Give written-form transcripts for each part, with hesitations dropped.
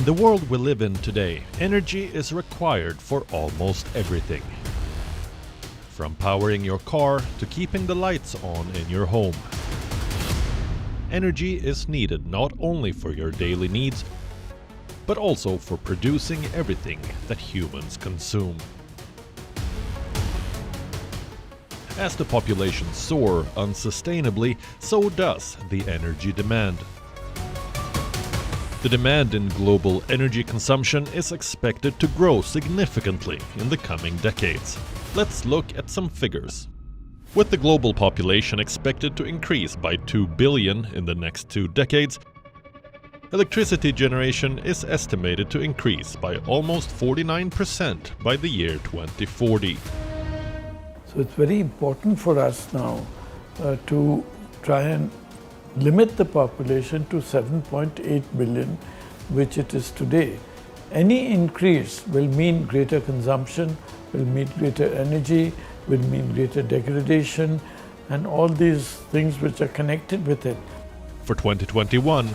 the world we live in today, energy is required for almost everything. From powering your car to keeping the lights on in your home. Energy is needed not only for your daily needs, but also for producing everything that humans consume. As the population soars unsustainably, so does the energy demand. The demand in global energy consumption is expected to grow significantly in the coming decades. Let's look at some figures. With the global population expected to increase by 2 billion in the next 2 decades, electricity generation is estimated to increase by almost 49% by the year 2040. So it's very important for us now to try and limit the population to 7.8 billion, which it is today. Any increase will mean greater consumption, will mean greater energy, will mean greater degradation, and all these things which are connected with it. For 2021,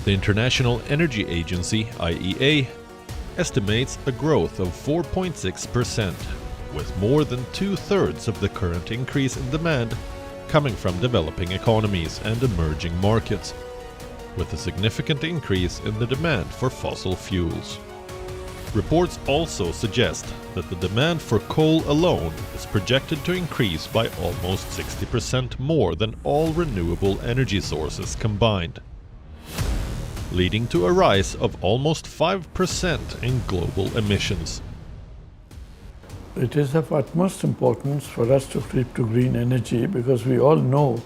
the International Energy Agency, IEA, estimates a growth of 4.6%, with more than 2/3 of the current increase in demand coming from developing economies and emerging markets, with a significant increase in the demand for fossil fuels. Reports also suggest that the demand for coal alone is projected to increase by almost 60% more than all renewable energy sources combined, leading to a rise of almost 5% in global emissions. It is of utmost importance for us to flip to green energy, because we all know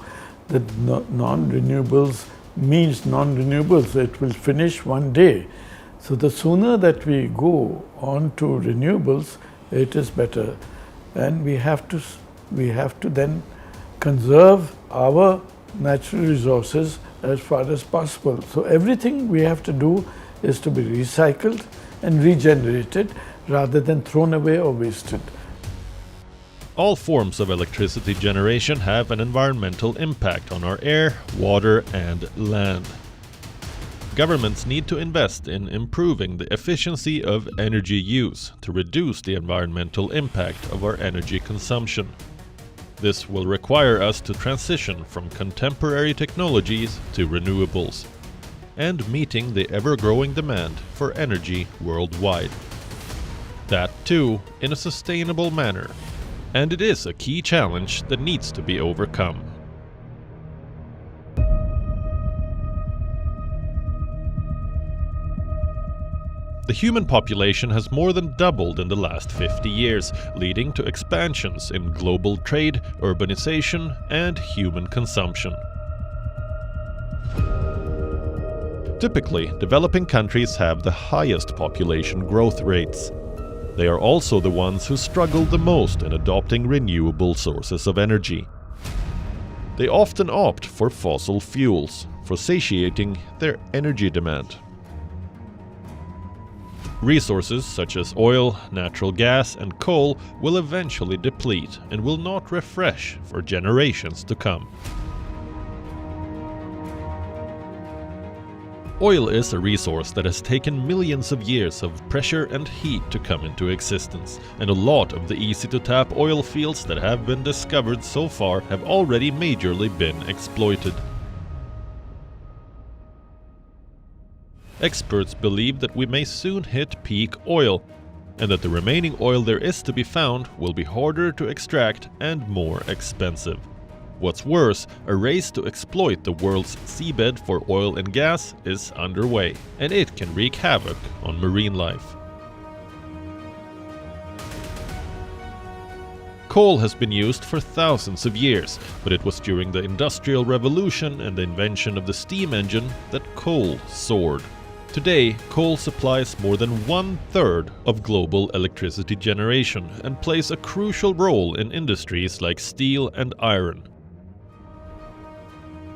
that non-renewables means non-renewables. It will finish one day. So the sooner that we go on to renewables, it is better. And we have to then conserve our natural resources as far as possible. So everything we have to do is to be recycled and regenerated, rather than thrown away or wasted. All forms of electricity generation have an environmental impact on our air, water, and land. Governments need to invest in improving the efficiency of energy use to reduce the environmental impact of our energy consumption. This will require us to transition from contemporary technologies to renewables, and meeting the ever-growing demand for energy worldwide. That too in a sustainable manner, and it is a key challenge that needs to be overcome. The human population has more than doubled in the last 50 years, leading to expansions in global trade, urbanization, and human consumption. Typically, developing countries have the highest population growth rates. They are also the ones who struggle the most in adopting renewable sources of energy. They often opt for fossil fuels for satiating their energy demand. Resources such as oil, natural gas, and coal will eventually deplete and will not refresh for generations to come. Oil is a resource that has taken millions of years of pressure and heat to come into existence, and a lot of the easy-to-tap oil fields that have been discovered so far have already majorly been exploited. Experts believe that we may soon hit peak oil, and that the remaining oil there is to be found will be harder to extract and more expensive. What's worse, a race to exploit the world's seabed for oil and gas is underway, and it can wreak havoc on marine life. Coal has been used for thousands of years, but it was during the Industrial Revolution and the invention of the steam engine that coal soared. Today, coal supplies more than 1/3 of global electricity generation and plays a crucial role in industries like steel and iron.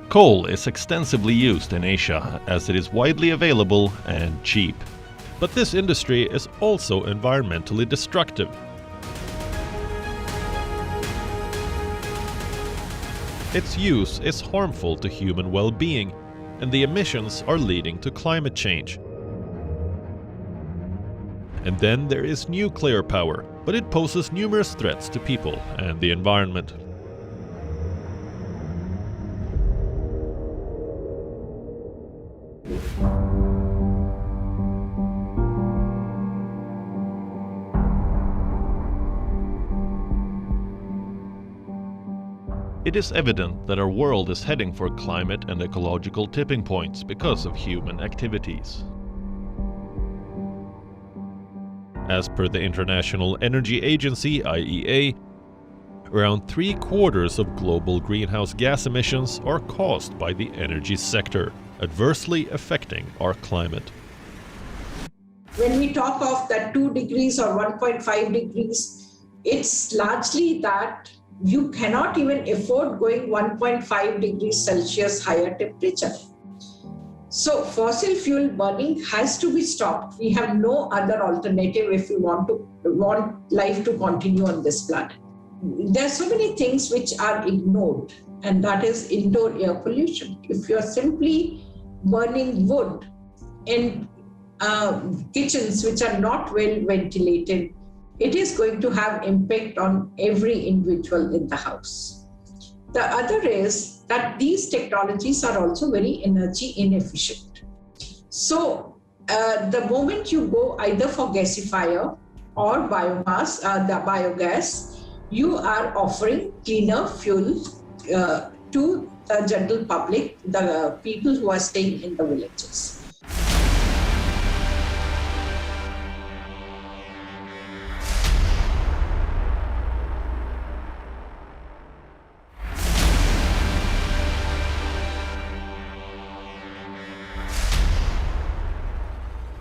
Coal is extensively used in Asia as it is widely available and cheap. But this industry is also environmentally destructive. Its use is harmful to human well-being, and the emissions are leading to climate change. And then there is nuclear power, but it poses numerous threats to people and the environment. It is evident that our world is heading for climate and ecological tipping points because of human activities. As per the International Energy Agency, IEA, around 3/4 of global greenhouse gas emissions are caused by the energy sector, adversely affecting our climate. When we talk of that 2 degrees or 1.5 degrees, it's largely that you cannot even afford going 1.5 degrees Celsius higher temperature. So fossil fuel burning has to be stopped. We have no other alternative if we want life to continue on this planet. There are so many things which are ignored, and that is indoor air pollution. If you're simply burning wood in kitchens which are not well ventilated, it is going to have impact on every individual in the house. The other is that these technologies are also very energy inefficient. So the moment you go either for gasifier or biomass, the biogas, you are offering cleaner fuel to the general public, the people who are staying in the villages.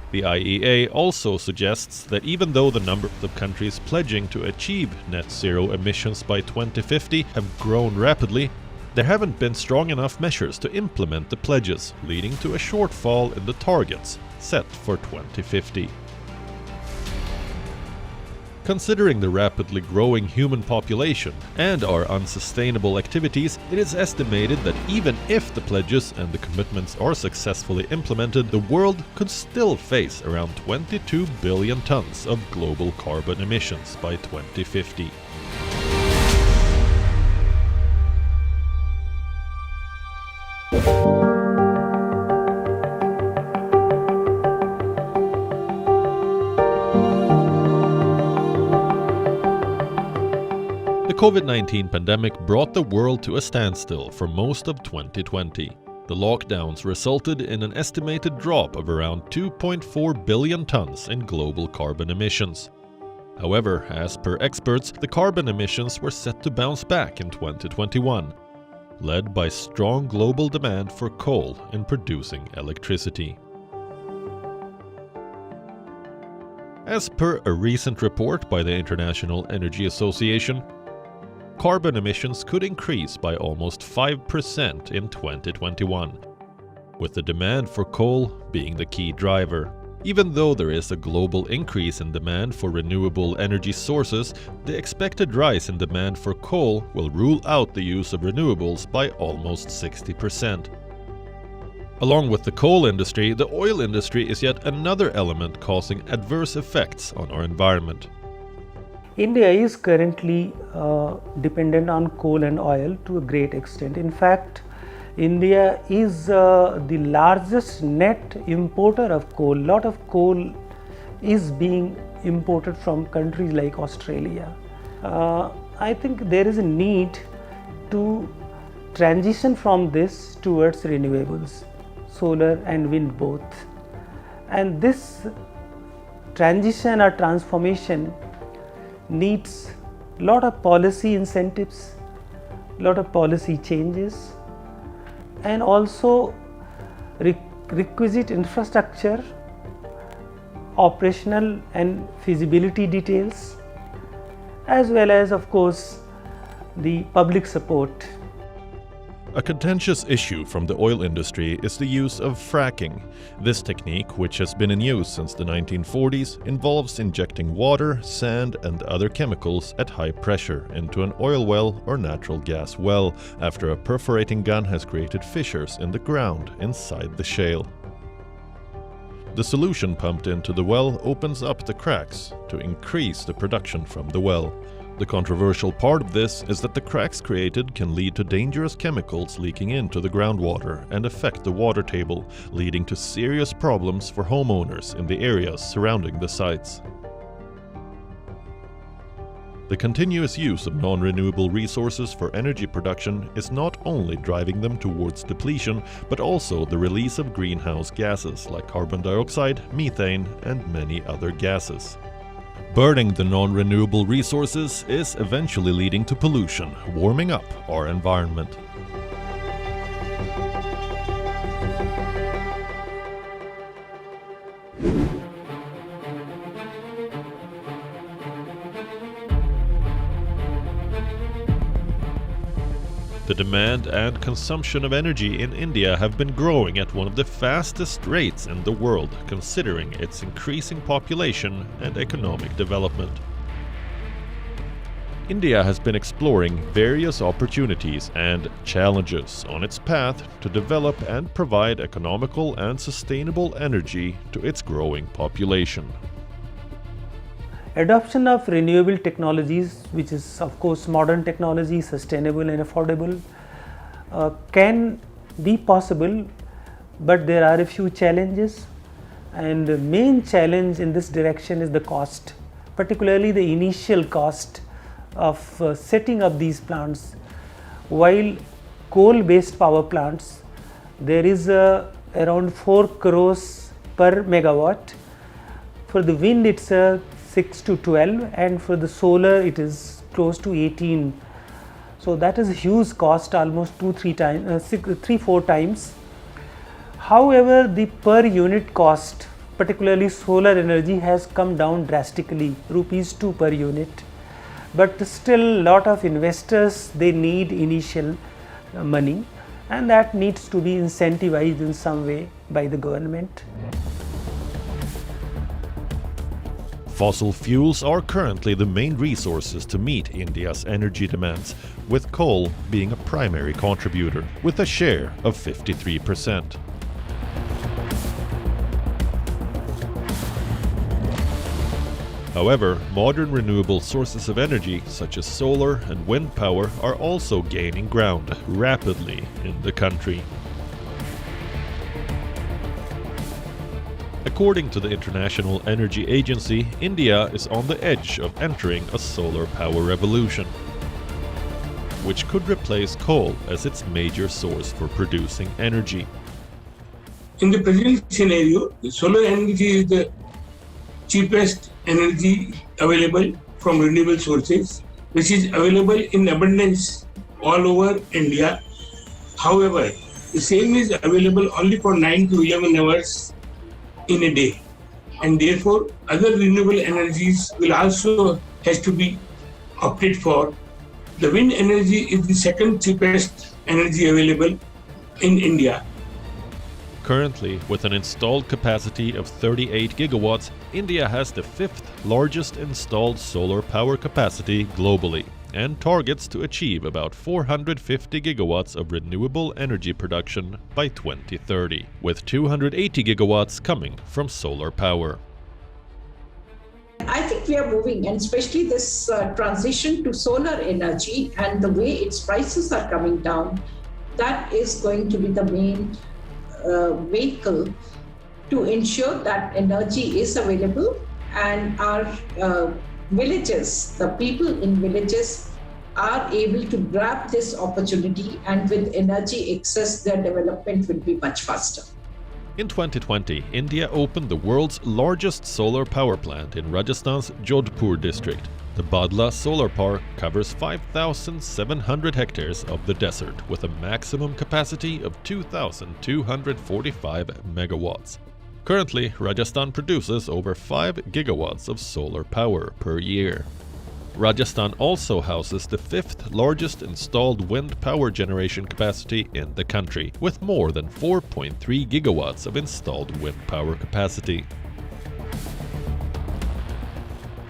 The IEA also suggests that even though the number of countries pledging to achieve net zero emissions by 2050 have grown rapidly, there haven't been strong enough measures to implement the pledges, leading to a shortfall in the targets set for 2050. Considering the rapidly growing human population and our unsustainable activities, it is estimated that even if the pledges and the commitments are successfully implemented, the world could still face around 22 billion tons of global carbon emissions by 2050. The COVID-19 pandemic brought the world to a standstill for most of 2020. The lockdowns resulted in an estimated drop of around 2.4 billion tons in global carbon emissions. However, as per experts, the carbon emissions were set to bounce back in 2021, led by strong global demand for coal in producing electricity. As per a recent report by the International Energy Association, carbon emissions could increase by almost 5% in 2021, with the demand for coal being the key driver. Even though there is a global increase in demand for renewable energy sources, the expected rise in demand for coal will rule out the use of renewables by almost 60%. Along with the coal industry, the oil industry is yet another element causing adverse effects on our environment. India is currently dependent on coal and oil to a great extent. In fact, India is the largest net importer of coal. A lot of coal is being imported from countries like Australia. I think there is a need to transition from this towards renewables, solar and wind both. And this transition or transformation needs a lot of policy incentives, a lot of policy changes, and also requisite infrastructure, operational and feasibility details, as well as, of course, the public support. A contentious issue from the oil industry is the use of fracking. This technique, which has been in use since the 1940s, involves injecting water, sand, and other chemicals at high pressure into an oil well or natural gas well after a perforating gun has created fissures in the ground inside the shale. the solution pumped into the well opens up the cracks to increase the production from the well. The controversial part of this is that the cracks created can lead to dangerous chemicals leaking into the groundwater and affect the water table, leading to serious problems for homeowners in the areas surrounding the sites. The continuous use of non-renewable resources for energy production is not only driving them towards depletion, but also the release of greenhouse gases like carbon dioxide, methane, and many other gases. Burning the non-renewable resources is eventually leading to pollution, warming up our environment. The demand and consumption of energy in India have been growing at one of the fastest rates in the world, considering its increasing population and economic development. India has been exploring various opportunities and challenges on its path to develop and provide economical and sustainable energy to its growing population. Adoption of renewable technologies, which is of course modern technology, sustainable and affordable, can be possible, but there are a few challenges, and the main challenge in this direction is the cost, particularly the initial cost of setting up these plants. While coal-based power plants, there is around 4 crores per megawatt. For the wind it's 6 to 12, and for the solar it is close to 18. So that is a huge cost, almost 3-4 times. However, the per unit cost, particularly solar energy, has come down drastically, rupees 2 per unit. But still, lot of investors, they need initial money, and that needs to be incentivized in some way by the government. Fossil fuels are currently the main resources to meet India's energy demands, with coal being a primary contributor, with a share of 53%. However, modern renewable sources of energy, such as solar and wind power, are also gaining ground rapidly in the country. According to the International Energy Agency, India is on the edge of entering a solar power revolution, which could replace coal as its major source for producing energy. In the present scenario, solar energy is the cheapest energy available from renewable sources, which is available in abundance all over India. However, the same is available only for 9 to 11 hours in a day, and therefore other renewable energies will also has to be opted for. The wind energy is the second cheapest energy available in India. Currently, with an installed capacity of 38 gigawatts, India has the 5th largest installed solar power capacity globally, and targets to achieve about 450 gigawatts of renewable energy production by 2030, with 280 gigawatts coming from solar power. I think we are moving, and especially this transition to solar energy and the way its prices are coming down, that is going to be the main vehicle to ensure that energy is available, and our villages, the people in villages are able to grab this opportunity, and with energy excess, their development will be much faster. In 2020, India opened the world's largest solar power plant in Rajasthan's Jodhpur district. The Badla Solar Park covers 5,700 hectares of the desert with a maximum capacity of 2,245 megawatts. Currently, Rajasthan produces over 5 gigawatts of solar power per year. Rajasthan also houses the 5th largest installed wind power generation capacity in the country, with more than 4.3 gigawatts of installed wind power capacity.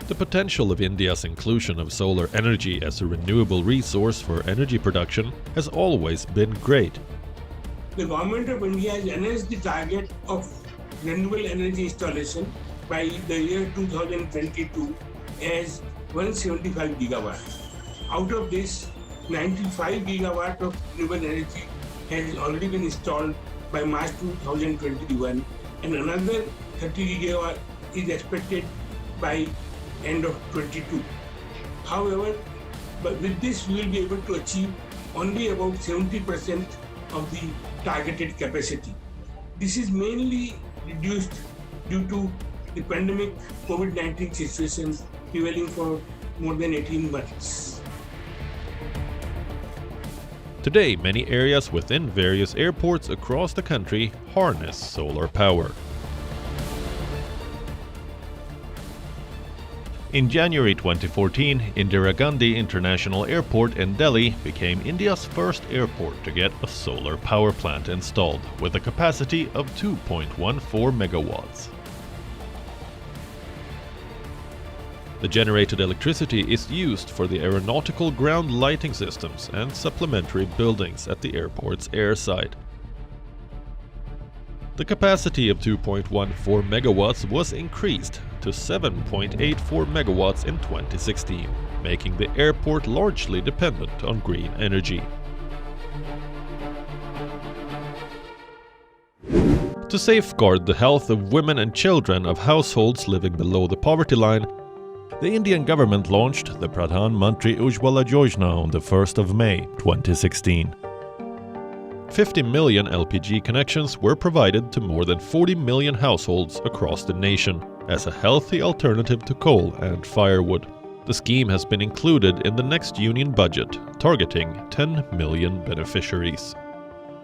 The potential of India's inclusion of solar energy as a renewable resource for energy production has always been great. The government of India has announced the target of renewable energy installation by the year 2022 as 175 gigawatt. Out of this, 95 gigawatt of renewable energy has already been installed by March 2021, and another 30 gigawatt is expected by end of 22. However, but with this, we will be able to achieve only about 70% of the targeted capacity. This is mainly reduced due to the pandemic COVID-19 situation prevailing for more than 18 months. Today, many areas within various airports across the country harness solar power. In January 2014, Indira Gandhi International Airport in Delhi became India's first airport to get a solar power plant installed with a capacity of 2.14 megawatts. The generated electricity is used for the aeronautical ground lighting systems and supplementary buildings at the airport's airside. The capacity of 2.14 megawatts was increased to 7.84 megawatts in 2016, making the airport largely dependent on green energy. To safeguard the health of women and children of households living below the poverty line, the Indian government launched the Pradhan Mantri Ujjwala Yojana on the 1st of May 2016. 50 million LPG connections were provided to more than 40 million households across the nation as a healthy alternative to coal and firewood. The scheme has been included in the next union budget, targeting 10 million beneficiaries.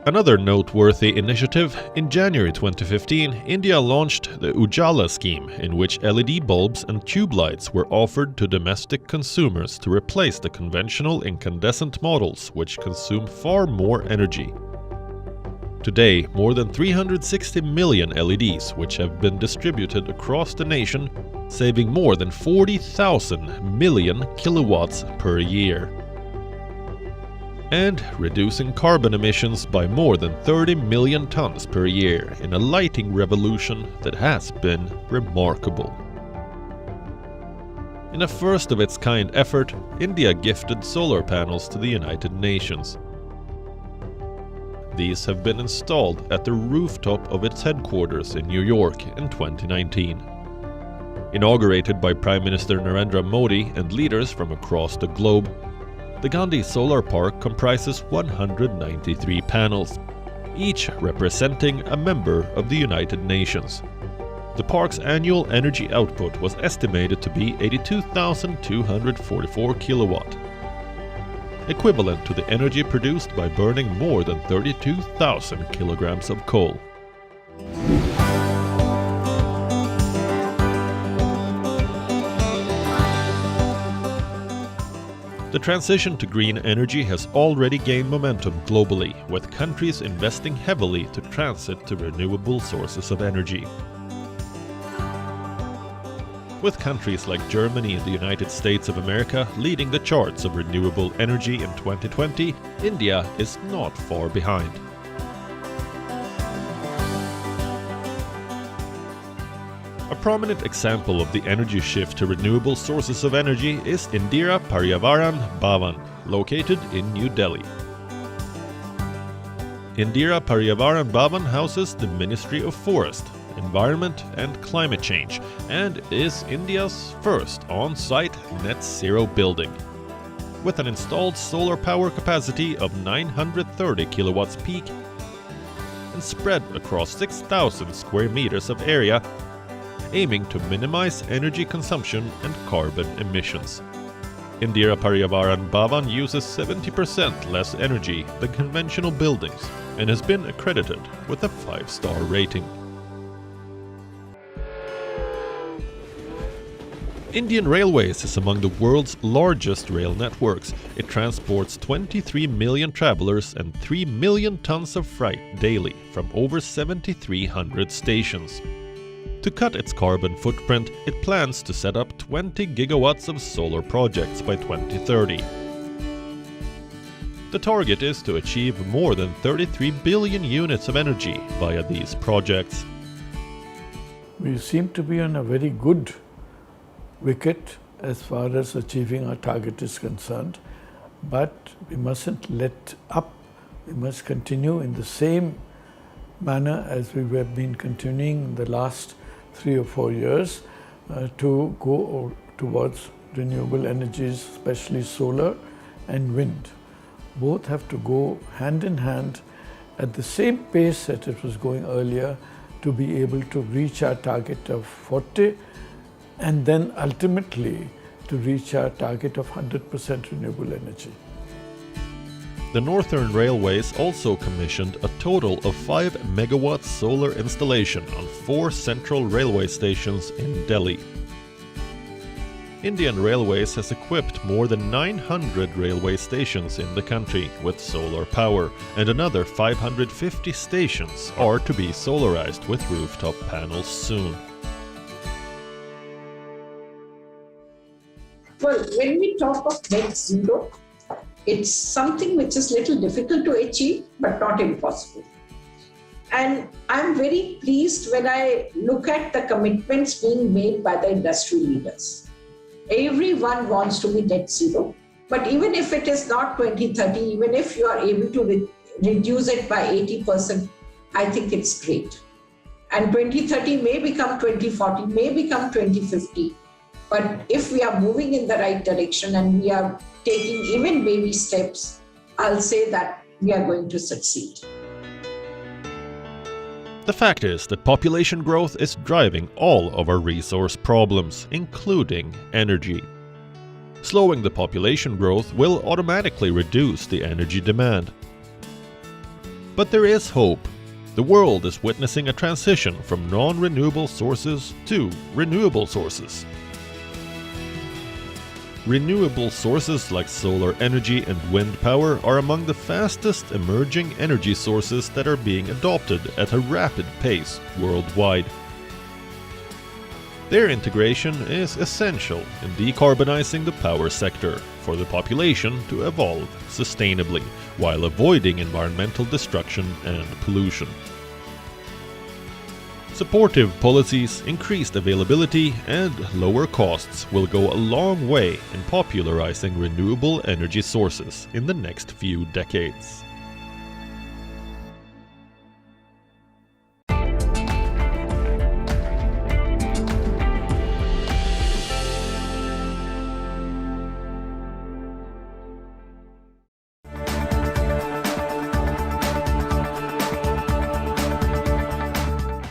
Another noteworthy initiative, in January 2015, India launched the Ujjwala scheme, in which LED bulbs and tube lights were offered to domestic consumers to replace the conventional incandescent models, which consume far more energy. Today, more than 360 million LEDs, which have been distributed across the nation, saving more than 40,000 million kilowatts per year, and reducing carbon emissions by more than 30 million tons per year in a lighting revolution that has been remarkable. In a first-of-its-kind effort, India gifted solar panels to the United Nations. These have been installed at the rooftop of its headquarters in New York in 2019. Inaugurated by Prime Minister Narendra Modi and leaders from across the globe, the Gandhi Solar Park comprises 193 panels, each representing a member of the United Nations. The park's annual energy output was estimated to be 82,244 kilowatt, equivalent to the energy produced by burning more than 32,000 kilograms of coal. The transition to green energy has already gained momentum globally, with countries investing heavily to transit to renewable sources of energy. With countries like Germany and the United States of America leading the charts of renewable energy in 2020, India is not far behind. A prominent example of the energy shift to renewable sources of energy is Indira Paryavaran Bhavan, located in New Delhi. Indira Paryavaran Bhavan houses the Ministry of Forest, Environment and Climate Change and is India's first on-site net zero building. With an installed solar power capacity of 930 kilowatts peak and spread across 6,000 square meters of area, aiming to minimize energy consumption and carbon emissions. Indira Paryavaran Bhavan uses 70% less energy than conventional buildings and has been accredited with a 5-star rating. Indian Railways is among the world's largest rail networks. It transports 23 million travelers and 3 million tons of freight daily from over 7,300 stations. To cut its carbon footprint, it plans to set up 20 gigawatts of solar projects by 2030. The target is to achieve more than 33 billion units of energy via these projects. We seem to be on a very good wicket as far as achieving our target is concerned, but we mustn't let up. We must continue in the same manner as we have been continuing in the last 3 or 4 years to go towards renewable energies, especially solar and wind. Both have to go hand in hand at the same pace that it was going earlier to be able to reach our target of 40 and then ultimately to reach our target of 100% renewable energy. The Northern Railways also commissioned a total of 5 megawatt solar installation on 4 central railway stations in Delhi. Indian Railways has equipped more than 900 railway stations in the country with solar power, and another 550 stations are to be solarized with rooftop panels soon. Well, when we talk of net zero, it's something which is little difficult to achieve, but not impossible. And I'm very pleased when I look at the commitments being made by the industry leaders. Everyone wants to be net zero, but even if it is not 2030, even if you are able to reduce it by 80%, I think it's great. And 2030 may become 2040, may become 2050. But if we are moving in the right direction and we are taking even baby steps, I'll say that we are going to succeed. The fact is that population growth is driving all of our resource problems, including energy. Slowing the population growth will automatically reduce the energy demand. But there is hope. The world is witnessing a transition from non-renewable sources to renewable sources. Renewable sources like solar energy and wind power are among the fastest emerging energy sources that are being adopted at a rapid pace worldwide. Their integration is essential in decarbonizing the power sector for the population to evolve sustainably while avoiding environmental destruction and pollution. Supportive policies, increased availability, and lower costs will go a long way in popularizing renewable energy sources in the next few decades.